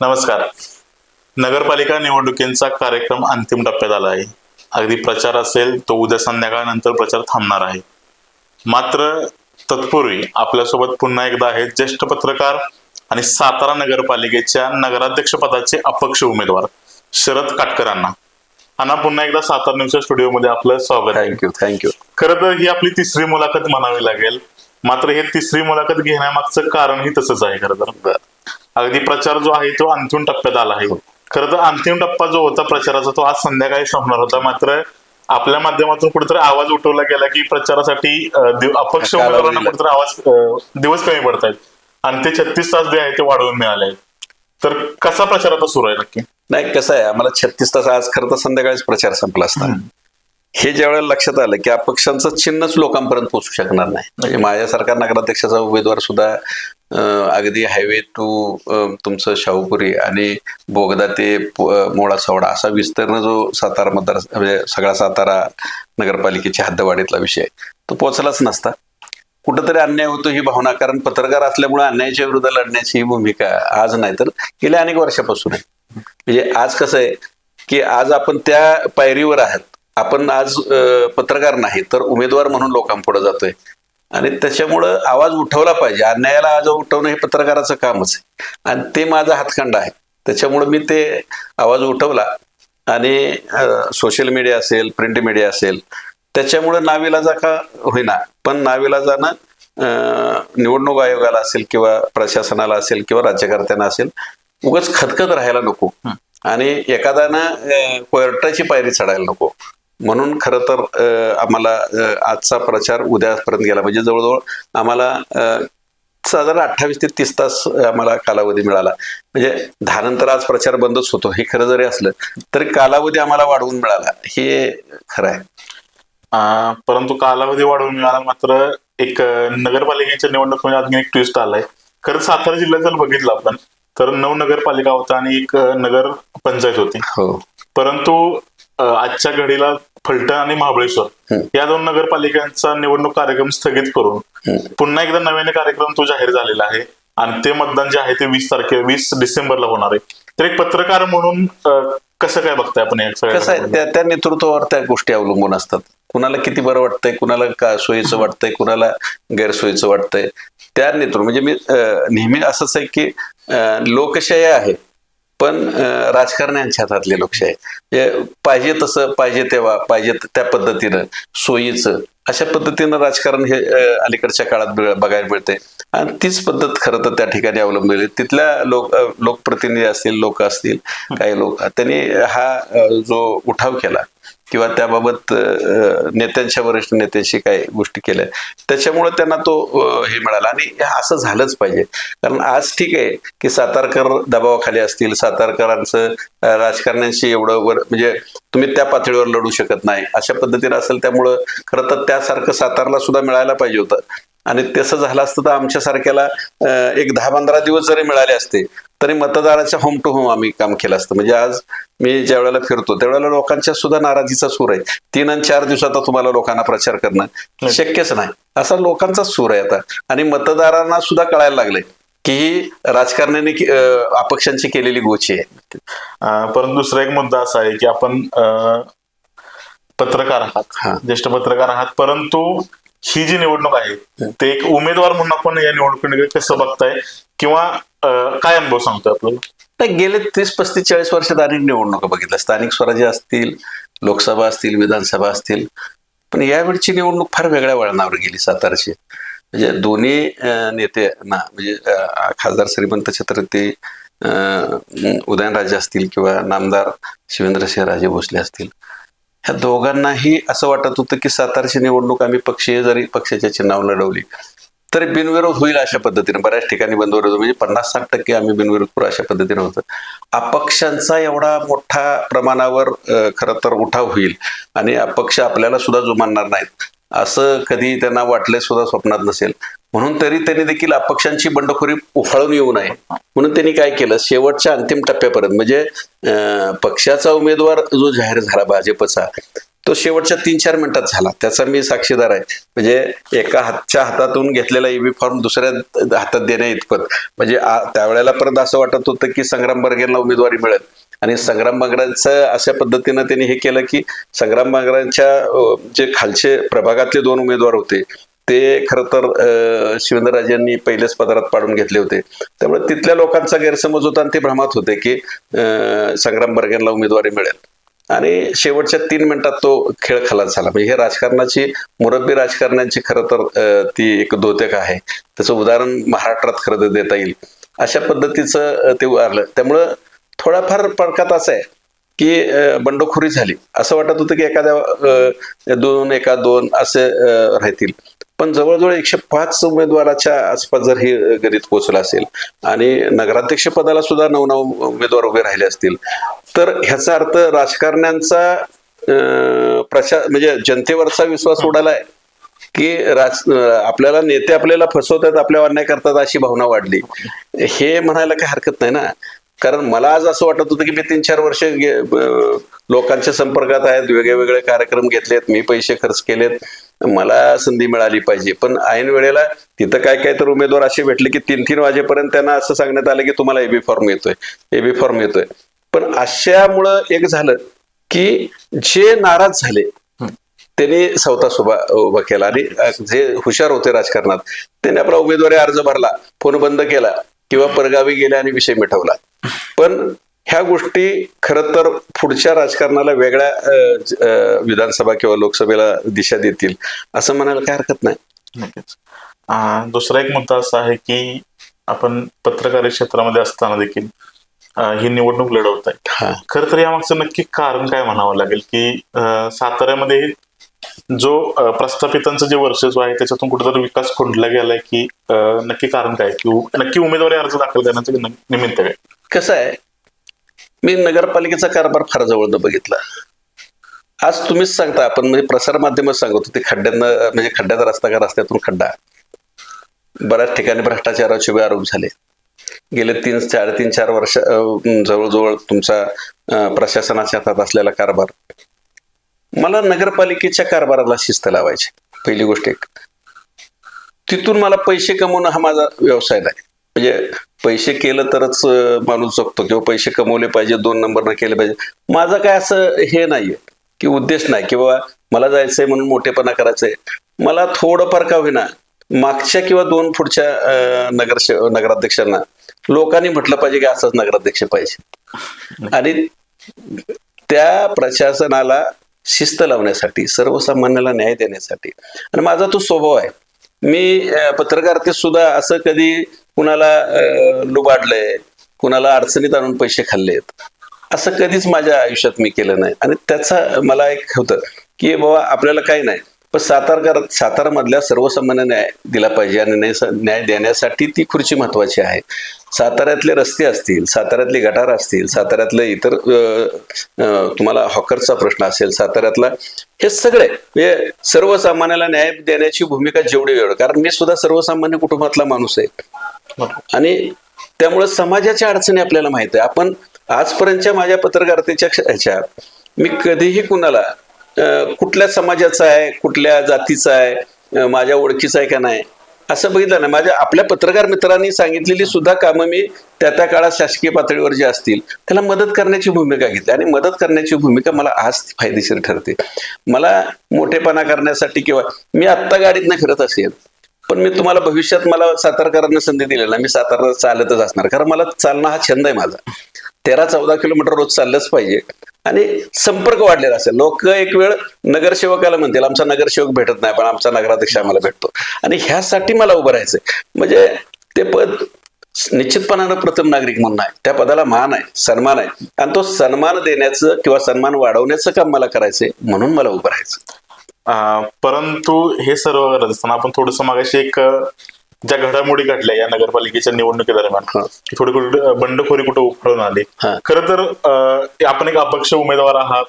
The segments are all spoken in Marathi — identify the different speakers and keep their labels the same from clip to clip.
Speaker 1: नमस्कार. नगरपालिका निवडणुकींचा कार्यक्रम अंतिम टप्प्यात आला आहे. अगदी प्रचार असेल तो उद्या संध्याकाळनंतर प्रचार थांबणार आहे. मात्र तत्पूर्वी आपल्यासोबत पुन्हा एकदा आहेत ज्येष्ठ पत्रकार आणि सातारा नगरपालिकेच्या नगराध्यक्ष पदाचे अपक्ष उमेदवार शरद काटकरांना. अण्णा, पुन्हा एकदा सातारा न्यूजच्या स्टुडिओमध्ये आपलं स्वागत आहे.
Speaker 2: थँक्यू.
Speaker 1: खरं तर ही आपली तिसरी मुलाखत म्हणावी लागेल. मात्र हे तिसरी मुलाखत घेण्यामागचं कारणही तसंच आहे. खरं तर अगदी प्रचार जो आहे तो अंतिम टप्प्यात आला आहे. खरं तर अंतिम टप्पा जो होता प्रचाराचा तो आज संध्याकाळी संपणार होता. मात्र आपल्या माध्यमातून कुठेतरी आवाज उठवला गेला की प्रचारासाठी अपक्ष उमेदवारांना कुठेतरी आवाज दिवस कमी पडतायत आणि ते 36 तास जे आहे ते वाढवून मिळाले. तर कसा प्रचार आता सुरू आहे नक्की?
Speaker 2: नाही, कसं आहे, आम्हाला 36 तास, आज खरं तर संध्याकाळीच प्रचार संपला असता. हे ज्यावेळेला लक्षात आलं की अपक्षांचं चिन्हच लोकांपर्यंत पोहोचू शकणार नाही. म्हणजे माझ्यासारखा नगराध्यक्षाचा उमेदवार सुद्धा अगदी हायवे टू तुमचं शाहूपुरी आणि बोगदा ते मोळा सवडा असा विस्तीर्ण जो सातारा मतदार म्हणजे सगळा सातारा नगरपालिकेच्या हद्दवाढीतला विषय तो पोहोचलाच नसता. कुठंतरी अन्याय होतो ही भावना, कारण पत्रकार असल्यामुळे अन्यायाच्या विरुद्ध लढण्याची ही भूमिका आज नाही तर गेल्या अनेक वर्षापासून आहे. म्हणजे आज कसं आहे की आज आपण त्या पायरीवर आहात. आपण आज पत्रकार नाही तर उमेदवार म्हणून लोकांपुढे जातोय आणि त्याच्यामुळं आवाज उठवला पाहिजे. अन्यायाला आवाज उठवणं हे पत्रकाराचं कामच आहे आणि ते माझा हातखंडा आहे. त्याच्यामुळे मी ते आवाज उठवला आणि सोशल मीडिया असेल, प्रिंट मीडिया असेल, त्याच्यामुळे नाविलाजा का होईना पण नाविलाजानं निवडणूक आयोगाला असेल किंवा प्रशासनाला असेल किंवा राज्यकर्त्यांना असेल उगाच खतखत राहायला नको आणि एखाद्यानं कोर्टाची पायरी चढायला नको. म्हणून खरं तर आम्हाला आजचा प्रचार उद्यापर्यंत गेला. म्हणजे जवळजवळ आम्हाला साधारण 28 ते 30 तास आम्हाला कालावधी मिळाला. म्हणजे 10 नंतर आज प्रचार बंदच होतो हे खरं जरी असलं तरी कालावधी आम्हाला वाढवून मिळाला हे खरं आहे.
Speaker 1: परंतु कालावधी वाढवून मिळाला. मात्र एक नगरपालिकेच्या निवडणुकीमध्ये अजून एक ट्विस्ट आलाय. खरं सातारा जिल्ह्यात जर बघितलं आपण तर 9 नगरपालिका होता आणि एक नगर पंचायत होती. परंतु आजच्या घडीला फलटण आणि महाबळेश्वर या 2 नगरपालिकांचा निवडणूक कार्यक्रम स्थगित करून पुन्हा एकदा नव्याने कार्यक्रम तो जाहीर झालेला आहे आणि ते मतदान जे आहे ते 20 डिसेंबरला होणार आहे. तर एक पत्रकार म्हणून कसं काय बघताय आपण?
Speaker 2: कसं आहे, त्या नेतृत्वावर त्या गोष्टी अवलंबून असतात. कुणाला किती बरं वाटतंय, कुणाला का सोयीचं वाटतंय, कुणाला गैरसोयीचं वाटतंय. त्या नेतृत्व म्हणजे मी नेहमी असंच आहे की लोकशाही आहे पण राजकारण यांच्या हातातली लोकशाही. पाहिजे तसं, पाहिजे तेव्हा, पाहिजे त्या पद्धतीनं, सोयीचं अशा पद्धतीनं राजकारण हे अलीकडच्या काळात बघायला मिळते आणि तीच पद्धत खरं तर त्या ठिकाणी अवलंबलेली. तिथल्या लोकप्रतिनिधी असतील, लोक असतील, काही लोक त्यांनी हा जो उठाव केला किंवा त्याबाबत नेत्यांच्या, वरिष्ठ नेत्यांशी काही गोष्टी केल्या त्याच्यामुळे त्यांना तो हे मिळाला आणि असं झालंच पाहिजे. कारण आज ठीक आहे की सातारकर दबावाखाली असतील, सातारकरांचं राजकारण्यांशी एवढं म्हणजे तुम्ही त्या पातळीवर लढू शकत नाही अशा पद्धतीने असेल. त्यामुळं खरं तर त्यासारखं सातारला सुद्धा मिळायला पाहिजे होतं आणि तसं झालं असतं तर आमच्यासारख्याला एक 10-15 दिवस जरी मिळाले असते तरी मतदाराच्या होम टू होम आम्ही काम केलं असतं. म्हणजे आज मी ज्या वेळेला फिरतो त्यावेळेला लोकांच्या सुद्धा नाराजीचा सूर आहे. 3 आणि 4 दिवसात तुम्हाला लोकांना प्रचार करणं शक्यच नाही असा लोकांचा सूर आहे आता आणि मतदारांना सुद्धा कळायला लागले की ही राजकारण्याने अपक्षांची केलेली गोची आहे.
Speaker 1: परंतु दुसरा एक मुद्दा असा आहे की आपण पत्रकार आहात, ज्येष्ठ पत्रकार आहात, परंतु ही जी निवडणूक आहे ते एक उमेदवार म्हणून आपण या निवडणुकीकडे कसं बघताय किंवा काय अनुभव सांगतोय आपल्याला?
Speaker 2: गेले 30-35-40 वर्षात अनेक निवडणुका बघितल्या, स्थानिक स्वराज्य असतील, लोकसभा असतील, विधानसभा असतील, पण यावेळची निवडणूक फार वेगळ्या वळणावर गेली सातारची. म्हणजे दोन्ही नेते ना, म्हणजे खासदार श्रीमंत छत्रपती उदयनराजे असतील किंवा नामदार शिवेंद्रसिंह राजे भोसले असतील, ह्या दोघांनाही असं वाटत होतं की सातारची निवडणूक आम्ही पक्षीय जरी पक्षाच्या चिन्हावर लढवली तरी बिनविरोध होईल अशा पद्धतीने. बऱ्याच ठिकाणी बिनविरोध म्हणजे 50-60% आम्ही बिनविरोध करू अशा पद्धतीने होतं. अपक्षांचा एवढा मोठ्या प्रमाणावर खरं तर उठाव होईल आणि अपक्ष आपल्याला सुद्धा जुमानणार नाहीत असं कधी त्यांना वाटलं सुद्धा स्वप्नात नसेल. म्हणून तरी त्यांनी देखील अपक्षांची बंडखोरी उफाळून येऊ नये म्हणून त्यांनी काय केलं, शेवटच्या अंतिम टप्प्यापर्यंत म्हणजे पक्षाचा उमेदवार जो जाहीर झाला भाजपचा तो शेवटच्या 3-4 मिनिटात झाला. त्याचा मी साक्षीदार आहे. म्हणजे एका हातातून घेतलेला ईव्ही फॉर्म दुसऱ्या हातात देण्या इतपत. म्हणजे त्यावेळेला परत असं वाटत होतं की संग्राम बर्गेंना उमेदवारी मिळेल, आणि संग्राम बांगरांचं अशा पद्धतीनं त्यांनी हे केलं की संग्राम बांगरांच्या जे खालचे प्रभागातले 2 उमेदवार होते ते खरं तर शिवेंद्रराजेंनी पहिलेच पदारात पाडून घेतले होते. त्यामुळे तिथल्या लोकांचा गैरसमज होता आणि ते भ्रमात होते की संग्राम बर्गेंना उमेदवारी मिळेल. आणि शेवटच्या 3 मिनिटात तो खेळ खलास झाला. म्हणजे हे राजकारणाची, मुरब्बी राजकारण्यांची खरं तर ती एक द्योतक आहे. त्याचं उदाहरण महाराष्ट्रात खरं तर देता येईल. अशा पद्धतीचं ते उभारलं. त्यामुळं थोडाफार फरकात असं आहे की बंडखोरी झाली. असं वाटत होतं की एखाद्या 2 असे राहतील, पण जवळजवळ 105 उमेदवाराच्या आसपास जर हे गणित पोहोचलं असेल आणि नगराध्यक्ष पदाला सुद्धा 9 उमेदवार उभे राहिले असतील, तर ह्याचा अर्थ राजकारण्यांचा म्हणजे जनतेवरचा विश्वास उडालाय की आपल्याला नेते आपल्याला फसवतात, आपल्यावर अन्याय करतात अशी भावना वाढली. हे म्हणायला काही हरकत नाही ना. कारण मला आज असं वाटत होतं की मी 3-4 वर्ष लोकांच्या संपर्कात आहेत, वेगळे कार्यक्रम घेतलेत, मी पैसे खर्च केलेत, मला संधी मिळाली पाहिजे. पण ऐन वेळेला तिथं काय तर उमेदवार असे भेटले की 3-3 वाजेपर्यंत त्यांना असं सांगण्यात आलं की तुम्हाला एबी फॉर्म येतोय. पण अशामुळं एक झालं की जे नाराज झाले त्यांनी स्वतः उभा केला, आणि जे हुशार होते राजकारणात त्यांनी आपला उमेदवारी अर्ज भरला, फोन बंद केला किंवा परगावी गेला आणि विषय मिटवला. पण ह्या गोष्टी खरं तर पुढच्या राजकारणाला वेगळ्या विधानसभा किंवा लोकसभेला दिशा देतील असं म्हणायला काही हरकत नाही.
Speaker 1: नक्कीच. दुसरा एक मुद्दा असा आहे की आपण पत्रकारी क्षेत्रामध्ये असताना देखील ही निवडणूक लढवत आहे. खरं तर यामागचं नक्की कारण काय म्हणावं लागेल की साताऱ्यामध्ये जो प्रस्थापितांचं जे वर्चस्व आहे त्याच्यातून कुठेतरी विकास खुंटला गेलाय की नक्की कारण काय, की नक्की उमेदवारी अर्ज दाखल करण्याचं निमित्त काय?
Speaker 2: कसं आहे, मी नगरपालिकेचा कारभार फार जवळनं बघितला. आज तुम्हीच सांगता, आपण म्हणजे प्रसार माध्यमच सांगत होते खड्ड्यात रस्ता का रस्त्यातून खड्डा. बऱ्याच ठिकाणी भ्रष्टाचाराचे आरोप झाले. गेले 3-4 वर्ष जवळजवळ तुमचा प्रशासनाच्या हातात असलेला कारभार. मला नगरपालिकेच्या कारभाराला शिस्त लावायची, पहिली गोष्ट एक. तिथून मला पैसे कमवणं हा माझा व्यवसाय नाही. म्हणजे पैसे केलं तरच माणूस जगतो किंवा पैसे कमवले पाहिजे, 2 नंबरनं केले पाहिजे, माझं काय असं हे नाहीये की उद्देश नाही किंवा मला जायचंय म्हणून मोठेपणा करायचंय. मला थोडंफार का होईना मागच्या किंवा 2 पुढच्या नगराध्यक्षांना लोकांनी म्हटलं पाहिजे की असंच नगराध्यक्ष पाहिजे. आणि त्या प्रशासनाला शिस्त लावण्यासाठी, सर्वसामान्याला न्याय देण्यासाठी, आणि माझा तो स्वभाव आहे. मी पत्रकारितेत सुद्धा असं कधी कुणाला लुबाडलंय, कुणाला अडचणीत आणून पैसे खाल्लेत असं कधीच माझ्या आयुष्यात मी केलं नाही. आणि त्याचा मला एक होतं की बाबा आपल्याला काही नाही, पण सातारामधल्या सर्वसामान्य न्याय दिला पाहिजे, आणि न्याय देण्यासाठी ती खुर्ची महत्वाची आहे. साताऱ्यातले रस्ते असतील, साताऱ्यातले गटार असतील, साताऱ्यातले इतर तुम्हाला हॉकरचा प्रश्न असेल, साताऱ्यातला हे सगळे म्हणजे सर्वसामान्याला न्याय देण्याची भूमिका जेवढी वेळ, कारण मी सुद्धा सर्वसामान्य कुटुंबातला माणूस आहे आणि त्यामुळे समाजाच्या अडचणी आपल्याला माहित आहे. आपण आजपर्यंतच्या माझ्या पत्रकारितेच्या ह्याच्यात मी कधीही कुणाला कुठल्या समाजाचा आहे, कुठल्या जातीचा आहे, माझ्या ओळखीचा आहे का नाही असं बघितलं नाही. माझ्या आपल्या पत्रकार मित्रांनी सांगितलेली सुद्धा कामं मी त्या काळात शासकीय पातळीवर जे असतील त्याला मदत करण्याची भूमिका घेतली, आणि मदत करण्याची भूमिका मला आज फायदेशीर ठरते. मला मोठेपणा करण्यासाठी किंवा मी आत्ता गाडीतनं फिरत असेल, पण मी तुम्हाला भविष्यात मला सातारकरांना संधी दिली ना, मी सातारा चालतच असणार, कारण मला चालणं हा छंद आहे माझा. 13-14 किलोमीटर रोज चाललंच पाहिजे, आणि संपर्क वाढलेला असेल. लोक एक वेळ नगरसेवकाला म्हणतील आमचा नगरसेवक भेटत नाही, पण आमचा नगराध्यक्ष आम्हाला भेटतो, आणि ह्यासाठी मला उभं राहायचंय. म्हणजे ते पद निश्चितपणानं प्रथम नागरिक म्हणून आहे, त्या पदाला मान आहे, सन्मान आहे, आणि तो सन्मान देण्याचं किंवा सन्मान वाढवण्याचं काम मला करायचंय, म्हणून मला उभं राहायचं.
Speaker 1: परंतु हे सर्व करत असताना आपण थोडस मागाशी एक ज्या घडामोडी घडल्या या नगरपालिकेच्या निवडणुकीदरम्यान, थोडी बंडखोरी कुठे उफळून आली. खरं तर आपण एक अपक्ष उमेदवार आहात,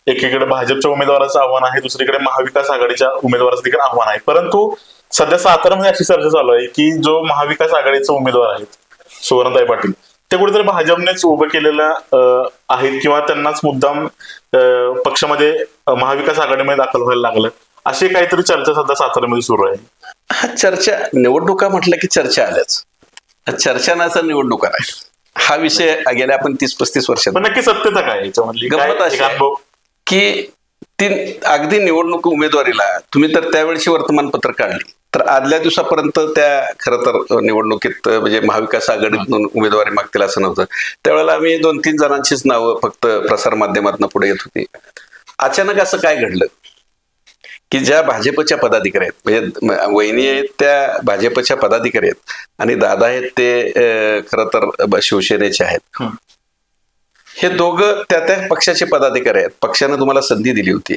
Speaker 1: एकीकडे भाजपच्या उमेदवाराचं आव्हान आहे, दुसरीकडे महाविकास आघाडीच्या उमेदवाराचं देखील आव्हान आहे. परंतु सध्या सातारामध्ये अशी चर्चा चालू आहे की जो महाविकास आघाडीचे उमेदवार आहेत सुवर्णताई पाटील, ते कुठेतरी भाजपनेच उभं केलेलं आहेत किंवा त्यांनाच मुद्दाम पक्षामध्ये महाविकास आघाडीमध्ये दाखल व्हायला लागलं, अशी काहीतरी चर्चा सध्या साताऱ्यामध्ये सुरू आहे.
Speaker 2: हा चर्चा, निवडणुका म्हटलं की चर्चा आल्याच, चर्चा नसता निवडणुका नाही. हा विषय गेल्या आपण 30-35 वर्षात.
Speaker 1: पण नक्की सत्यता काय याच्यामधली?
Speaker 2: गंमत अशी
Speaker 1: एक
Speaker 2: आहे
Speaker 1: अनुभव
Speaker 2: की ती अगदी निवडणूक उमेदवारीला तुम्ही तर त्यावेळची वर्तमानपत्र काढली तर आदल्या दिवसापर्यंत त्या खरं तर निवडणुकीत म्हणजे महाविकास आघाडीतून उमेदवारी मागतील असं नव्हतं. त्यावेळेला आम्ही 2-3 जणांचीच नावं फक्त प्रसार माध्यमातून पुढे येत होती. अचानक असं काय घडलं की ज्या भाजपच्या पदाधिकारी आहेत, म्हणजे वहिनी आहेत त्या भाजपच्या पदाधिकारी आहेत आणि दादा आहेत ते खरं तर शिवसेनेचे आहेत. हे दोघं त्या पक्षाचे पदाधिकारी आहेत. पक्षानं तुम्हाला संधी दिली होती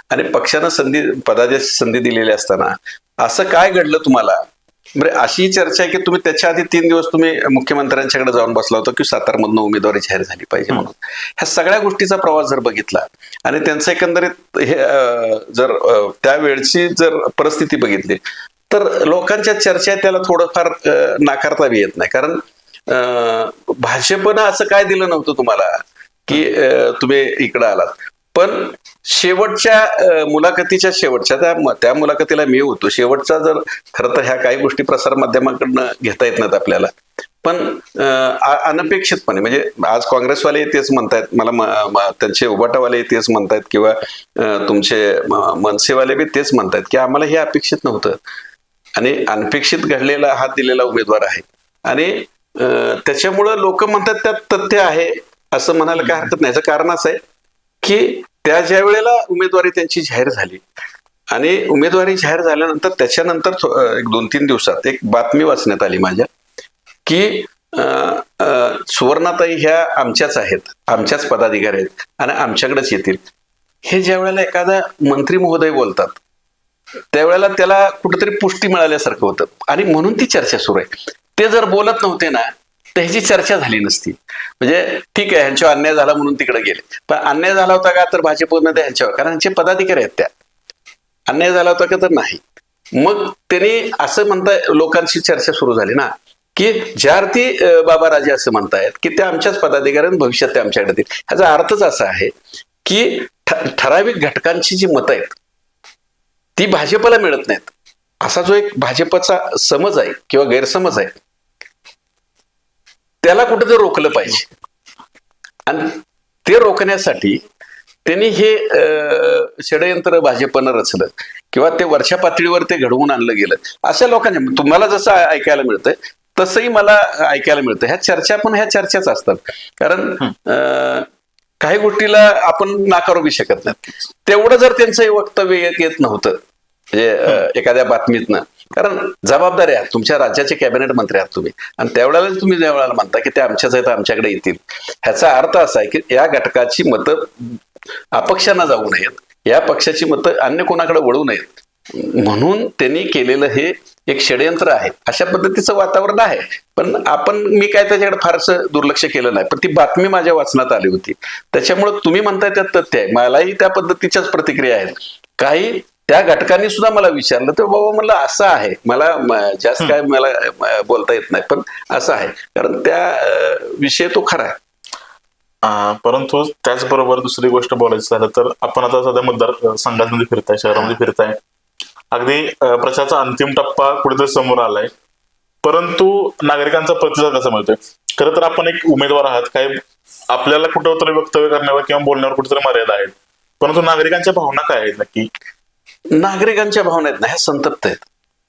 Speaker 2: आणि पक्षानं संधी दिलेली असताना असं काय घडलं तुम्हाला? बरं, अशी चर्चा आहे की तुम्ही त्याच्या आधी 3 दिवस तुम्ही मुख्यमंत्र्यांच्याकडे जाऊन बसला होता की सातारमधनं उमेदवारी जाहीर झाली पाहिजे म्हणून. ह्या सगळ्या गोष्टीचा प्रवास जर बघितला आणि त्यांचं एकंदरीत हे जर त्यावेळची जर परिस्थिती बघितली तर लोकांच्या चर्चा त्याला थोडंफार नाकारता येत नाही. कारण भाजपनं असं काय दिलं नव्हतं तुम्हाला की तुम्ही इकडं आलात. पण शेवटच्या मुलाखतीच्या शेवटच्या त्या मुलाखतीला मी होतो. शेवटचा जर खरं तर ह्या काही गोष्टी प्रसार माध्यमाकडनं घेता येत नाहीत आपल्याला, पण अनपेक्षितपणे म्हणजे आज काँग्रेसवाले तेच म्हणतायत, मला त्यांचे उबाटावाले तेच म्हणतायत किंवा तुमचे मनसेवाले बी तेच म्हणतायत की आम्हाला हे अपेक्षित नव्हतं आणि अनपेक्षित घडलेला हात दिलेला उमेदवार आहे आणि त्याच्यामुळं लोक म्हणतात त्यात तथ्य आहे असं म्हणायला काय हरकत नाही. याचं कारण असं आहे की त्या ज्या वेळेला उमेदवारी त्यांची जाहीर झाली आणि उमेदवारी जाहीर झाल्यानंतर त्याच्यानंतर एक 2-3 दिवसात एक बातमी वाचण्यात आली माझ्या की सुवर्णाताई ह्या आमच्याच आहेत, आमच्याच पदाधिकारी आहेत आणि आमच्याकडेच येतील. हे ज्या वेळेला एखादा मंत्री महोदय बोलतात त्यावेळेला त्याला कुठेतरी पुष्टी मिळाल्यासारखं होतं आणि म्हणून ती चर्चा सुरू आहे. ते जर बोलत नव्हते ना तर ह्याची चर्चा झाली नसती. म्हणजे ठीक आहे ह्यांच्यावर अन्याय झाला म्हणून तिकडे गेले, पण अन्याय झाला होता का तर भाजपमध्ये ह्यांच्यावर, कारण ह्यांचे पदाधिकारी आहेत त्या. अन्याय झाला होता का तर नाही. मग त्यांनी असं म्हणता लोकांची चर्चा सुरू झाली ना की ज्या अर्थी बाबा राजे असं म्हणतायत की त्या आमच्याच पदाधिकाऱ्यांनी भविष्यात ते आमच्याकडे येतील. ह्याचा अर्थच असा आहे की ठराविक घटकांची जी मतं आहेत ती भाजपला मिळत नाहीत, असा जो एक भाजपचा समज आहे किंवा गैरसमज आहे त्याला कुठेतरी रोखलं पाहिजे. आणि ते रोखण्यासाठी त्यांनी हे षडयंत्र भाजपनं रचलं किंवा ते वरच्या पातळीवर ते घडवून आणलं गेलं. अशा लोकांच्या तुम्हाला जसं ऐकायला मिळतंय तसंही मला ऐकायला मिळतं. ह्या चर्चा पण ह्या चर्चाच असतात. कारण काही गोष्टीला आपण नाकारू बी शकत नाही. तेवढं जर त्यांचं वक्तव्य येत नव्हतं म्हणजे एखाद्या बातमीतनं, कारण जबाबदारी आहे, तुमच्या राज्याचे कॅबिनेट मंत्री आहात तुम्ही आणि त्यावेळेला तुम्ही ज्या वेळेला म्हणता की ते आमच्याच आहेत आमच्याकडे येतील, ह्याचा अर्थ असा आहे की या घटकाची मतं अपक्षांना जाऊ नयेत, या पक्षाची मतं अन्य कोणाकडे वळू नयेत म्हणून त्यांनी केलेलं हे एक षडयंत्र आहे. अशा पद्धतीचं वातावरण आहे. पण मी काय त्याच्याकडे फारसं दुर्लक्ष केलं नाही, पण ती बातमी माझ्या वाचनात आली होती त्याच्यामुळे तुम्ही म्हणताय त्यात तथ्य आहे. मलाही त्या पद्धतीच्याच प्रतिक्रिया आहेत. काही त्या घटकांनी सुद्धा मला विचारलं तर बाबा म्हणलं असं आहे, मला जास्त काय मला बोलता येत नाही पण असं आहे, कारण त्या विषय तो खरा आहे.
Speaker 1: परंतु त्याचबरोबर दुसरी गोष्ट बोलायचं झालं तर आपण आता सध्या मतदार संघामध्ये फिरताय, शहरामध्ये फिरताय, अगदी प्रचाराचा अंतिम टप्पा कुठेतरी समोर आलाय, परंतु नागरिकांचा प्रतिसाद कसा मिळतोय? खरं तर आपण एक उमेदवार आहात, काय आपल्याला कुठेतरी वक्तव्य करण्यावर किंवा बोलण्यावर कुठेतरी मर्यादा आहेत, परंतु नागरिकांच्या भावना काय आहेत नक्की?
Speaker 2: नागरिकांच्या भावना आहेत ना ह्या संतप्त आहेत.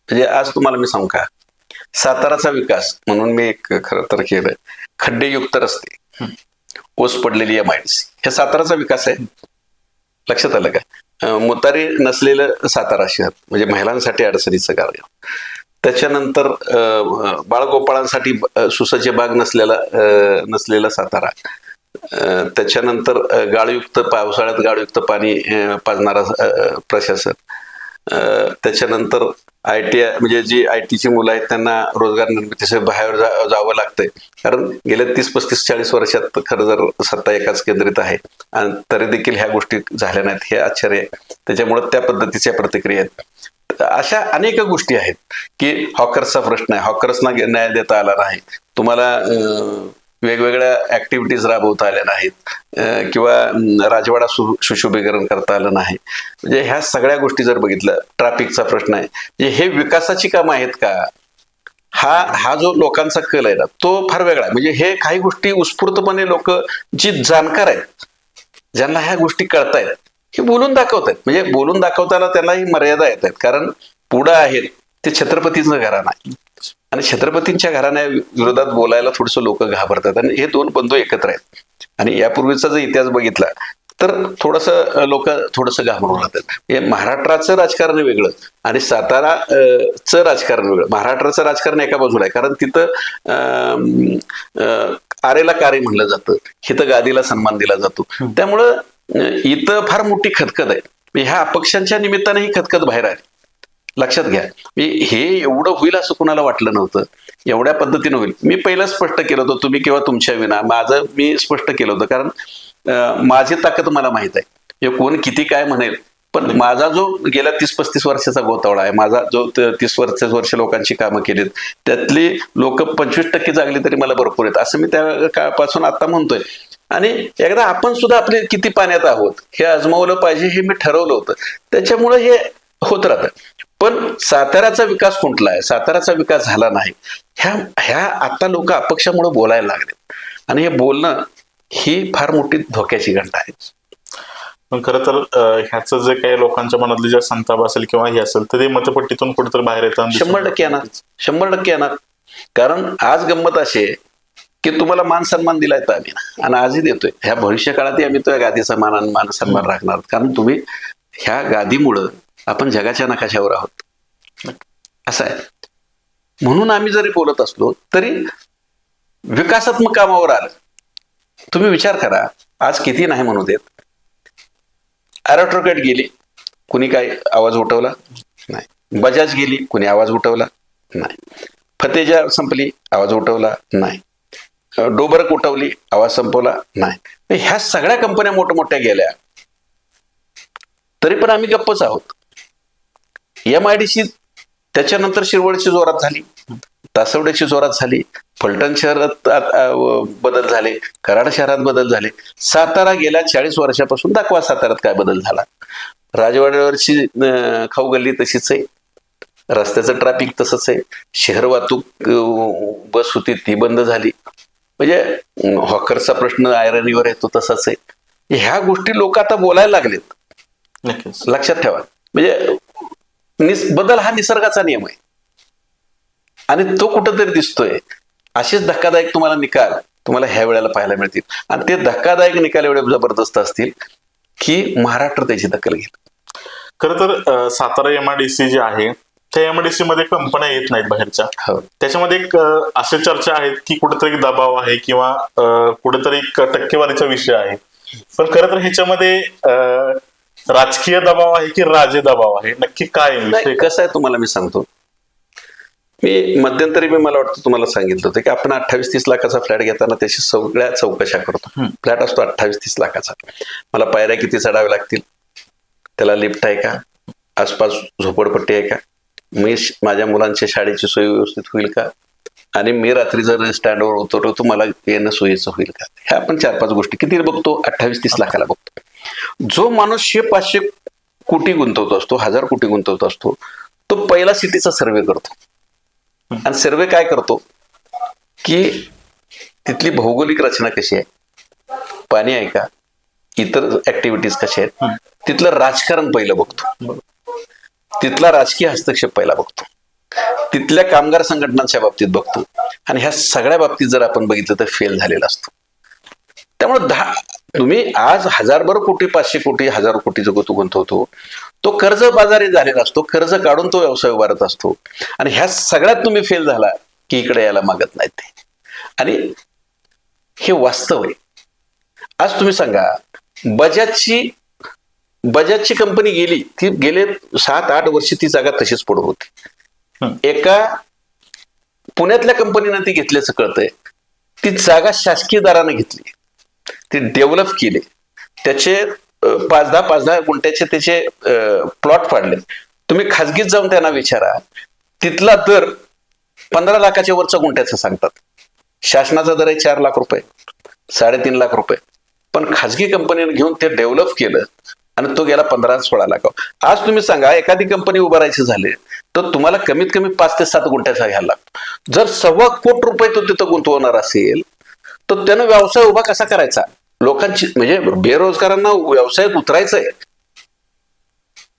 Speaker 2: म्हणजे आज तुम्हाला मी सांगू का, साताराचा विकास म्हणून मी एक खरं तर केलंय, खड्डेयुक्त रस्ते, ओस पडलेली MIDC, हे साताराचा विकास आहे. लक्षात आलं का? मुतारी नसलेलं सातारा शहर म्हणजे महिलांसाठी अडचणीचं कार्य. त्याच्यानंतर बाळगोपाळांसाठी सुसज्ज बाग नसलेला सातारा. त्याच्यानंतर पावसाळ्यात गाळयुक्त पाणी पाजणारा प्रशासन. त्याच्यानंतर ITI म्हणजे जी ITची मुलं आहेत त्यांना रोजगार निर्मितीसाठी बाहेर जावं लागतंय, कारण गेल्या 30-35-40 वर्षात खरं जर सत्ता एकाच केंद्रित आहे आणि तरी देखील ह्या गोष्टी झाल्या नाहीत, हे आश्चर्य आहे. त्याच्यामुळे त्या पद्धतीच्या प्रतिक्रिया आहेत. अशा अनेक गोष्टी आहेत की हॉकर्सचा प्रश्न आहे, हॉकर्सना न्याय देता आला नाही. तुम्हाला वेगवेगळ्या ऍक्टिव्हिटीज राबवता आल्या नाहीत किंवा राजवाडा सुशोभीकरण करता आलं नाही. म्हणजे ह्या सगळ्या गोष्टी जर बघितलं, ट्रॅफिकचा प्रश्न आहे, म्हणजे हे विकासाची कामं आहेत का? हा जो लोकांचा कल आहे ना, तो फार वेगळा आहे. म्हणजे हे काही गोष्टी उत्स्फूर्तपणे लोक जी जाणकार आहेत, ज्यांना ह्या गोष्टी कळतायत, हे बोलून दाखवतात. म्हणजे बोलून दाखवताना त्यांनाही मर्यादा येत आहेत, कारण पुढं आहेत ते छत्रपतीचं घराणं आहे आणि छत्रपतींच्या घराण्या विरोधात बोलायला थोडंसं लोक घाबरतात. आणि हे दोन बंधू एकत्र आहेत. आणि यापूर्वीचा जर इतिहास बघितला तर लोक थोडंसं घाबरून राहतात. हे महाराष्ट्राचं राजकारण वेगळं आणि साताराचं राजकारण वेगळं. महाराष्ट्राचं राजकारण एका बाजूला आहे, कारण तिथं आरेला कारे म्हणलं जातं, इथं गादीला सन्मान दिला जातो. त्यामुळं इथं फार मोठी खतखत आहे. ह्या अपक्षांच्या निमित्ताने ही खतखत बाहेर आली. लक्षात घ्या, हे एवढं होईल असं कुणाला वाटलं नव्हतं, एवढ्या पद्धतीनं होईल. मी पहिलं स्पष्ट केलं होतं, तुम्ही किंवा तुमच्या विना माझं मी स्पष्ट केलं होतं, कारण माझी ताकद मला माहित आहे. कोण किती काय म्हणेल, पण माझा जो गेल्या 30-35 वर्षाचा गोतावळा आहे, माझा जो 30 वर्ष लोकांची कामं केलीत, त्यातली लोक 25% जागली तरी मला भरपूर आहेत, असं मी त्या काळापासून आता म्हणतोय. आणि एकदा आपण सुद्धा आपले किती पाण्यात आहोत हे आजमावलं पाहिजे, हे मी ठरवलं होतं. त्याच्यामुळे हे होत राहतं. पण साताऱ्याचा विकास खुंटला आहे, साताऱ्याचा विकास झाला नाही, ह्या आता लोक अपक्षामुळे बोलायला लागलेत. आणि हे बोलणं ही फार मोठी धोक्याची घंटा आहे.
Speaker 1: पण खरं तर ह्याचं जे काही लोकांच्या मनातली जे संताप असेल किंवा हे असेल, तर ते मतपट्टीतून कुठेतरी बाहेर येतात.
Speaker 2: 100% येणार, 100% येणार. कारण आज गंमत अशी आहे की तुम्हाला मान सन्मान दिलाय तर आम्ही आणि आजही देतोय. ह्या भविष्य काळातही आम्ही तो गादीचा मान सन्मान राखणार, कारण तुम्ही ह्या गादीमुळं आपण जगाच्या नकाशावर आहोत, असं आहे. म्हणून आम्ही जरी बोलत असलो तरी विकासात्मक कामावर आलं. तुम्ही विचार करा, आज किती नाही म्हणू देत, एरोट्रोकेट गेली, कुणी काय आवाज उठवला नाही. बजाज गेली, कुणी आवाज उठवला नाही. फतेजा संपली, आवाज उठवला नाही. डोबरक उठवली, आवाज संपवला नाही. ह्या सगळ्या कंपन्या मोठमोठ्या गेल्या, तरी पण आम्ही गप्पच आहोत. MIDC त्याच्यानंतर शिरवळची जोरात झाली, तासवड्याची जोरात झाली, फलटण शहरात बदल झाले, कराड शहरात बदल झाले. सातारा गेल्या 40 वर्षापासून दाखवा साताऱ्यात काय बदल झाला. राजवाड्यावरची खाऊ गल्ली तशीच आहे, रस्त्याचं ट्रॅफिक तसंच आहे, शहर वाहतूक बस होती ती बंद झाली. म्हणजे हॉकरचा प्रश्न आयरनीवर येतो तसाच आहे. ह्या गोष्टी लोक आता बोलायला लागलेत.
Speaker 1: नक्कीच
Speaker 2: लक्षात ठेवा, म्हणजे बदल हा निसर्गाचा नियम आहे आणि तो कुठंतरी दिसतोय. असेच धक्कादायक तुम्हाला निकाल तुम्हाला ह्या वेळेला पाहायला मिळतील. आणि ते धक्कादायक निकाल एवढे जबरदस्त असतील की महाराष्ट्र त्याची दखल घेईल.
Speaker 1: खरं तर सातारा MIDC जे आहे, त्या MIDC मध्ये कंपन्या येत नाहीत बाहेरच्या. त्याच्यामध्ये एक अशा चर्चा आहेत की कुठेतरी दबाव आहे किंवा कुठेतरी टक्केवारीचा विषय आहे. पण खरं तर ह्याच्यामध्ये राजकीय दबाव आहे की राजे दबाव आहे, नक्की काय विषय?
Speaker 2: कसं आहे तुम्हाला मी सांगतो. मी मध्यंतरी मला वाटतं तुम्हाला सांगितलं होतं की आपण 28-30 लाखाचा फ्लॅट घेताना त्याची सगळ्या चौकशा करतो. फ्लॅट असतो 28-30 लाखाचा. मला पायऱ्या किती चढाव्या लागतील, त्याला लिफ्ट आहे का, आसपास झोपडपट्टी आहे का, मी माझ्या मुलांच्या शाळेची सोय व्यवस्थित होईल का, आणि मी रात्री जर स्टँडवर उतरतो तर मला येणं सोयीचं होईल का. ह्या आपण 4-5 गोष्टी किती बघतो, 28-30 लाखाला बघतो. जो माणूस 100-500 कोटी गुंतवतो असतो, 1000 कोटी गुंतवतो असतो, तो पहिला सिटीचा सर्वे करतो. आणि सर्वे काय करतो की तिथली भौगोलिक रचना कशी आहे, पाणी आहे का, इतर ऍक्टिव्हिटीज कशा आहेत, तिथलं राजकारण पहिलं बघतो, तिथला राजकीय हस्तक्षेप पहिला बघतो, तिथल्या कामगार संघटनांच्या बाबतीत बघतो. आणि ह्या सगळ्या बाबतीत जर आपण बघितलं तर फेल झालेला असतो. त्यामुळे तुम्ही आज 1000 कोटी 500 कोटी 1000 कोटी जो तो गुंतवतो, तो कर्ज बाजारी झालेला असतो, कर्ज काढून तो व्यवसाय उभारत असतो. आणि ह्या सगळ्यात तुम्ही फेल झाला की इकडे यायला मागत नाहीत ते. आणि हे वास्तव आहे. आज तुम्ही सांगा, बजाजची कंपनी गेली, ती गेले 7-8 वर्ष ती जागा तशीच पडून होती. एका पुण्यातल्या कंपनीनं ती घेतल्याचं कळतंय. ती जागा शासकीय दराने घेतली, ती डेव्हलप केली, त्याचे 5-10 गुंठ्याचे त्याचे प्लॉट फाडले. तुम्ही खाजगीत जाऊन त्यांना विचारा, तिथला दर 15 लाखाच्या वरचा गुंठ्याचा सांगतात. शासनाचा दर आहे 4 लाख रुपये, 3.5 लाख रुपये. पण खाजगी कंपनीने घेऊन ते डेव्हलप केलं आणि तो गेला 15-16 लाख. आज तुम्ही सांगा एखादी कंपनी उभारायची झाली तर तुम्हाला कमीत कमी 5 ते 7 गुंठ्याचा घ्यायला लागतो. जर 1.25 कोटी रुपये तो तिथं गुंतवणार असेल तर त्यानं व्यवसाय उभा कसा करायचा? लोकांची म्हणजे बेरोजगारांना व्यवसायात उतरायचंय,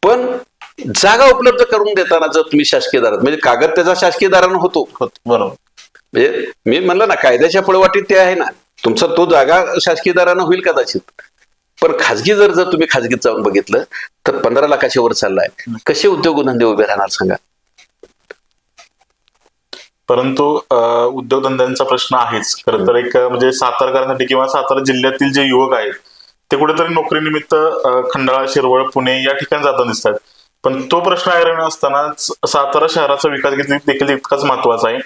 Speaker 2: पण जागा उपलब्ध करून देताना जर तुम्ही शासकीय दारात म्हणजे कागद त्याचा शासकीय दारानं होतो.
Speaker 1: बरोबर.
Speaker 2: म्हणजे मी म्हणलं ना कायद्याच्या पळवाटीत ते आहे ना, तुमचा तो जागा शासकीय दारानं होईल कदाचित, पण खाजगी जर तुम्ही खाजगीत जाऊन बघितलं तर 15 लाखाच्या वर चाललाय. कसे उद्योगधंदे उभे राहणार सांगा?
Speaker 1: परंतु उद्योगधंद्यांचा प्रश्न आहेच खरं तर. एक म्हणजे सातारकरांसाठी किंवा सातारा जिल्ह्यातील जे युवक आहेत ते कुठेतरी नोकरीनिमित्त खंडाळा, शिरवळ, पुणे या ठिकाणी जाताना दिसतात. पण तो प्रश्न ऐरणीवर असतानाच सातारा शहराचा विकास देखील तितकाच महत्वाचा आहे.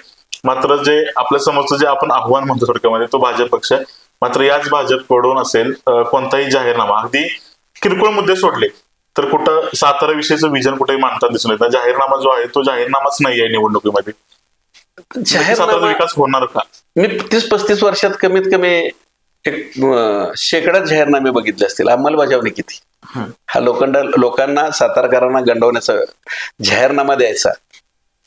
Speaker 1: मात्र जे आपल्या समोरचं जे आपण आव्हान म्हणतो थोडक्यामध्ये तो भाजप पक्ष. मात्र याच भाजपकडून असेल कोणताही जाहीरनामा, अगदी किरकोळ मुद्दे सोडले तर कुठं सातारा विषयीचं विजन कुठेही मांडताना दिसून येतं. जाहीरनामा जो आहे तो जाहीरनामाच नाही आहे निवडणुकीमध्ये. साताराचा विकास होणार का?
Speaker 2: मी 30-35 वर्षात कमीत कमी एक शेकडात जाहीरनामे बघितले असतील. अंमलबजावणी किती? हा लोकांना सातारकरांना गंडवण्याचा जाहीरनामा द्यायचा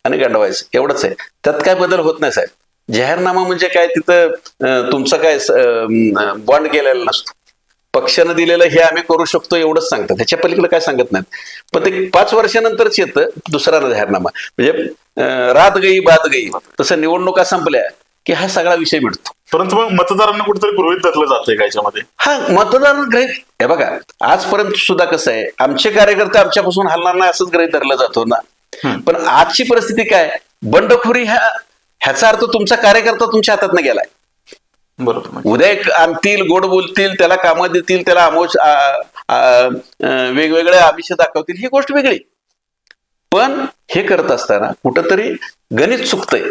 Speaker 2: आणि गंडवायचं एवढंच आहे. त्यात काय बदल होत नाही साहेब. जाहीरनामा म्हणजे काय, तिथं तुमचं काय बॉन्ड केलेला नसतो. पक्षानं दिलेलं हे आम्ही करू शकतो एवढंच सांगतात, त्याच्या पलीकडे काय सांगत नाहीत. पण ते 5 वर्षानंतरच येतं दुसरा जाहीरनामा. म्हणजे रात गई बात गई, तसं निवडणुका संपल्या की हा सगळा विषय मिळतो.
Speaker 1: परंतु मग मतदारांना कुठेतरी गृहीत धरलं जातंय का याच्यामध्ये?
Speaker 2: हा मतदार ग्रहित हे बघा, आजपर्यंत सुद्धा कसं आहे, आमचे कार्यकर्ते आमच्यापासून हलणार नाही असंच गृहीत धरलं जातो ना. पण आजची परिस्थिती काय, बंडखोरी ह्याचा अर्थ तुमचा कार्यकर्ता तुमच्या हातात गेलाय.
Speaker 1: बरोबर.
Speaker 2: उद्या आणतील, गोड बोलतील, त्याला कामं देतील, त्याला वेगवेगळे आमिष दाखवतील, ही गोष्ट वेगळी. पण हे करत असताना कुठंतरी गणित चुकतंय.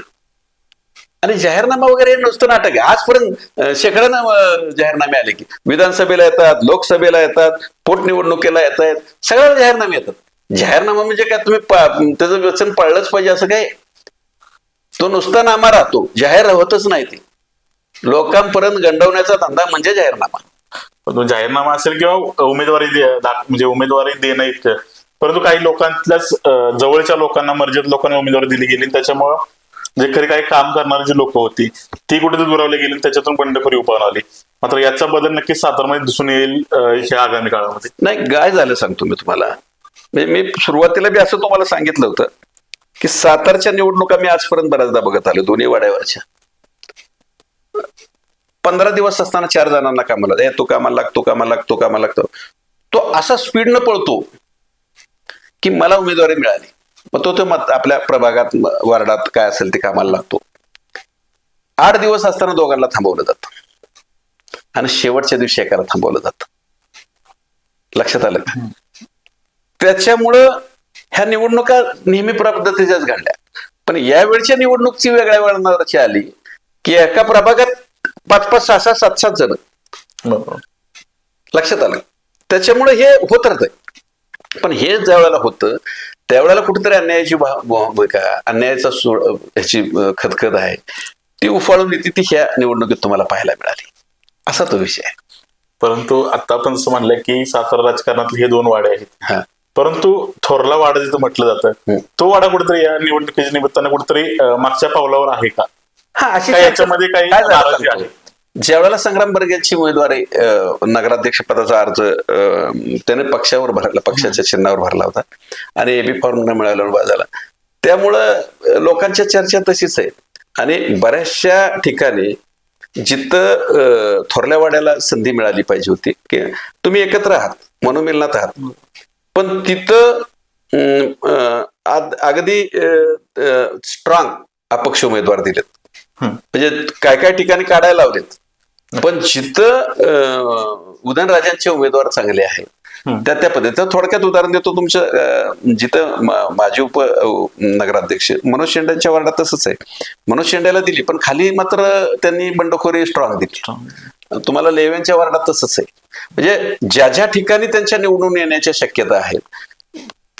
Speaker 2: आणि जाहीरनामा वगैरे नुसतं नाटक आहे. आजपर्यंत शेकड्यानं जाहीरनामे आले की विधानसभेला येतात, लोकसभेला येतात, पोटनिवडणुकीला येत आहेत, सगळ्या जाहीरनामे येतात. जाहीरनामा म्हणजे काय, तुम्ही त्याचं वचन पाळलंच पाहिजे असं काय? तो नुसता नामा राहतो, जाहीर होतच नाही. ते लोकांपर्यंत गंडवण्याचा धंदा म्हणजे जाहीरनामा.
Speaker 1: जाहीरनामा असेल किंवा उमेदवारी म्हणजे उमेदवारी देणं इतकं. परंतु काही लोकांतल्याच जवळच्या लोकांना, मर्जीत लोकांना उमेदवारी दिली गेली, त्याच्यामुळं जे खरी काही काम करणारी जी लोक होती ती कुठेतरी दुरावली गेली, त्याच्यातून बंडखोरी उभारून आली. मात्र याचा बदल नक्कीच सातारमध्ये दिसून येईल ह्या आगामी काळामध्ये.
Speaker 2: नाही, काय झालं सांगतो मी तुम्हाला. मी सुरुवातीला बी असं तुम्हाला सांगितलं होतं की सातारच्या निवडणुका मी आजपर्यंत बऱ्याचदा बघत आलो, दोन्ही वाड्यावरच्या. 15 दिवस असताना 4 जणांना कामाला, तो कामाला लागतो, कामाला लागतो, कामाला लागतो. तो असा स्पीडनं पळतो की मला उमेदवारी मिळाली, मग तो आपल्या प्रभागात, वार्डात काय असेल ते कामाला लागतो. 8 दिवस असताना दोघांना थांबवलं जातं आणि शेवटच्या दिवशी एकाला थांबवलं जातं. लक्षात आलं का? त्याच्यामुळं ह्या निवडणुका नेहमी पद्धतीच्याच घडल्या. पण यावेळच्या निवडणुकीची वेगळ्या वळणाची आली की एका प्रभागात 5-5, 6-6, 7-7 जण. लक्षात आलं? त्याच्यामुळे हे होत राहतंय. पण हे ज्या वेळेला होतं त्यावेळेला कुठेतरी अन्यायाची भूमिका, अन्यायाचा ह्याची खदखद आहे ती उफाळून येते, ती ह्या निवडणुकीत तुम्हाला पाहायला मिळाली. असा तो विषय आहे.
Speaker 1: परंतु आता आपण असं म्हणलं की सातारा राजकारणातले हे 2 वाडे आहेत. परंतु थोरला वाडा जिथं म्हटलं जातं तो वाडा कुठेतरी या निवडणुकीच्या निमित्तानं कुठेतरी मागच्या पावलावर आहे का? याच्यामध्ये काही नाराजी आहे?
Speaker 2: ज्यावेळेला संग्राम बर्गेची उमेदवारी नगराध्यक्ष पदाचा अर्ज त्याने पक्षावर भरला, पक्षाच्या चिन्हावर भरला होता आणि एबी फॉर्म न मिळाला बाजाला. त्यामुळं लोकांच्या चर्चा तशीच आहे. आणि बऱ्याचशा ठिकाणी जिथं थोरल्या वाड्याला संधी मिळाली पाहिजे होती की तुम्ही एकत्र आहात, मनोमिलनात आहात, पण तिथं अगदी स्ट्रॉंग अपक्ष उमेदवार दिलेत. म्हणजे काय काय ठिकाणी काढायला लावलेत. पण जिथं उदयनराजांचे उमेदवार चांगले आहेत त्या पद्धतीनं थोडक्यात उदाहरण देतो. तुमचं जिथं माजी नगराध्यक्ष मनोज शेंडेंच्या वार्डात तसंच आहे. मनोज शेंडेला दिली पण खाली मात्र त्यांनी बंडखोरी स्ट्रॉंग दिली. तुम्हाला लेव्यांच्या वार्डात तसंच आहे. म्हणजे ज्या ज्या ठिकाणी त्यांच्या निवडून येण्याच्या शक्यता आहेत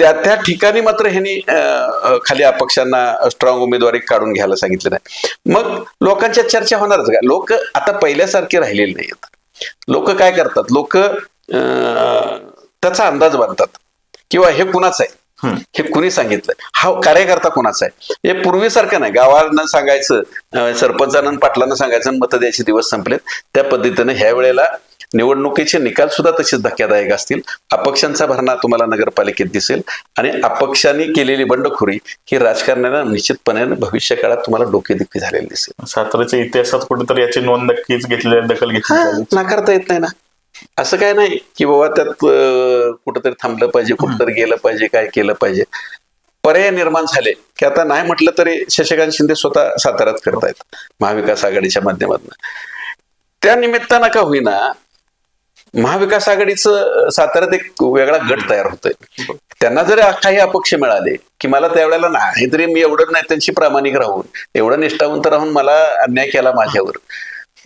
Speaker 2: त्या ठिकाणी मात्र ह्यांनी खाली अपक्षांना स्ट्रॉंग उमेदवारी काढून घ्यायला सांगितलं नाही. मग लोकांच्या चर्चा होणारच का? लोक आता पहिल्यासारखे राहिलेले नाहीत. लोक काय करतात, लोक त्याचा अंदाज बांधतात किंवा हे कुणाचं आहे, हे कुणी सांगितलं, हा कार्यकर्ता कोणाचा आहे. हे पूर्वीसारखं नाही, गावानं सांगायचं, सरपंचानं पाटलांना सांगायचं आणि मतं द्यायचे दिवस संपलेत. त्या पद्धतीनं ह्या वेळेला निवडणुकीचे निकाल सुद्धा तसेच धक्कादायक असतील. अपक्षांचा भरणा तुम्हाला नगरपालिकेत दिसेल आणि अपक्षांनी केलेली बंडखोरी ही राजकारणाला निश्चितपणे भविष्य काळात तुम्हाला डोकेदुखी झालेली दिसेल.
Speaker 1: साताऱ्याच्या इतिहासात कुठेतरी याची नोंद नक्कीच दखल घेतली.
Speaker 2: नाकारता येत नाही ना. असं काय नाही की बाबा त्यात कुठंतरी थांबलं पाहिजे, कुठंतरी गेलं पाहिजे, काय केलं पाहिजे. पर्याय निर्माण झाले की आता नाही म्हटलं तरी शशिकांत शिंदे स्वतः साताऱ्यात फिरतायत महाविकास आघाडीच्या माध्यमातून. त्या निमित्तानं का होईना महाविकास आघाडीचं साताऱ्यात एक वेगळा गट तयार होतोय. त्यांना जर काही अपक्ष मिळाले की मला त्यावेळेला नाही तरी मी एवढं नाही त्यांची प्रामाणिक राहून, एवढं निष्ठावंत राहून मला अन्याय केला माझ्यावर,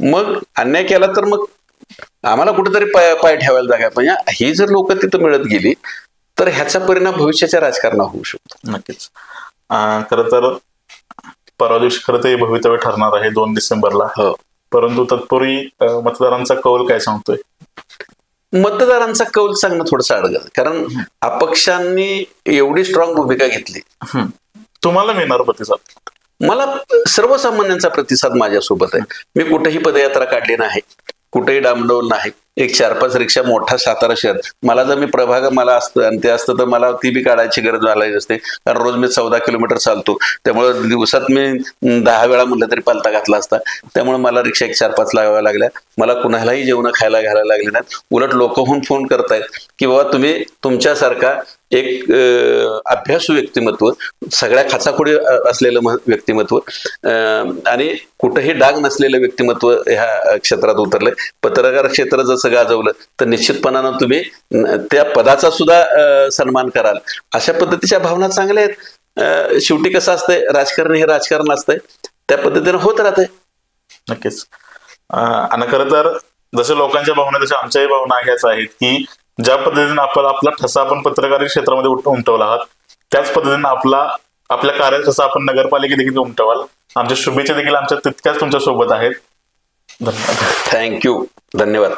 Speaker 2: मग अन्याय केला तर मग आम्हाला कुठेतरी पाय ठेवायला जागा पाहिजे. ही जर लोक तिथं मिळत गेली तर ह्याचा परिणाम भविष्याच्या राजकारणावर होऊ शकतो.
Speaker 1: नक्कीच. खरं तर परवा दिवशी खरं तर भवितव्य ठरणार आहे 2 डिसेंबरला.
Speaker 2: हो.
Speaker 1: परंतु तत्पूर्वी मतदारांचा कौल काय सांगतोय?
Speaker 2: मतदारांचा कौल सांगणं थोडंसं अडगल, कारण अपक्षांनी एवढी स्ट्रॉंग भूमिका घेतली.
Speaker 1: तुम्हाला मिळणार प्रतिसाद?
Speaker 2: मला सर्वसामान्यांचा प्रतिसाद माझ्यासोबत आहे. मी कुठेही पदयात्रा काढली नाही, कुठेही डामडौल नाही. एक 4-5 रिक्षा मोठा सातारा शहर, मला जर मी प्रभाग मला असतं आणि ते असतं तर मला ती बी काढायची गरज झाली नसते, कारण रोज मी 14 किलोमीटर चालतो. त्यामुळे दिवसात मी 10 वेळा म्हणलं तरी पालथा घातला असता. त्यामुळे मला रिक्षा 1-4-5 लावाव्या लागल्या. मला कुणालाही जेवण खायला घालायला लागले नाहीत. उलट लोकहून फोन करतायत की बाबा तुम्ही तुमच्यासारखा एक अभ्यासू व्यक्तिमत्व, सगळ्या खाचाखोडी असलेलं व्यक्तिमत्व आणि कुठेही डाग नसलेलं व्यक्तिमत्व ह्या क्षेत्रात उतरलंय. पत्रकार क्षेत्र जसं गाजवलं तर निश्चितपणानं तुम्ही त्या पदाचा सुद्धा सन्मान कराल. अशा पद्धतीच्या भावना चांगल्या आहेत. शेवटी कसं असतंय, राजकारण हे राजकारण असतंय, त्या पद्धतीनं होत राहतंय.
Speaker 1: नक्कीच. आणि खरं तर जसं लोकांच्या भावना तशा आमच्याही भावना ह्याच आहेत की ज्या पद्धतीने आपला ठसा आपण पत्रकारी क्षेत्रामध्ये उमटवला आहात, त्याच पद्धतीने आपल्या कार्याचा ठसा आपण नगरपालिकेत देखील उमटवाल. आमच्या शुभेच्छा देखील आमच्या तितक्याच तुमच्या सोबत आहेत. धन्यवाद.
Speaker 2: थँक्यू. धन्यवाद.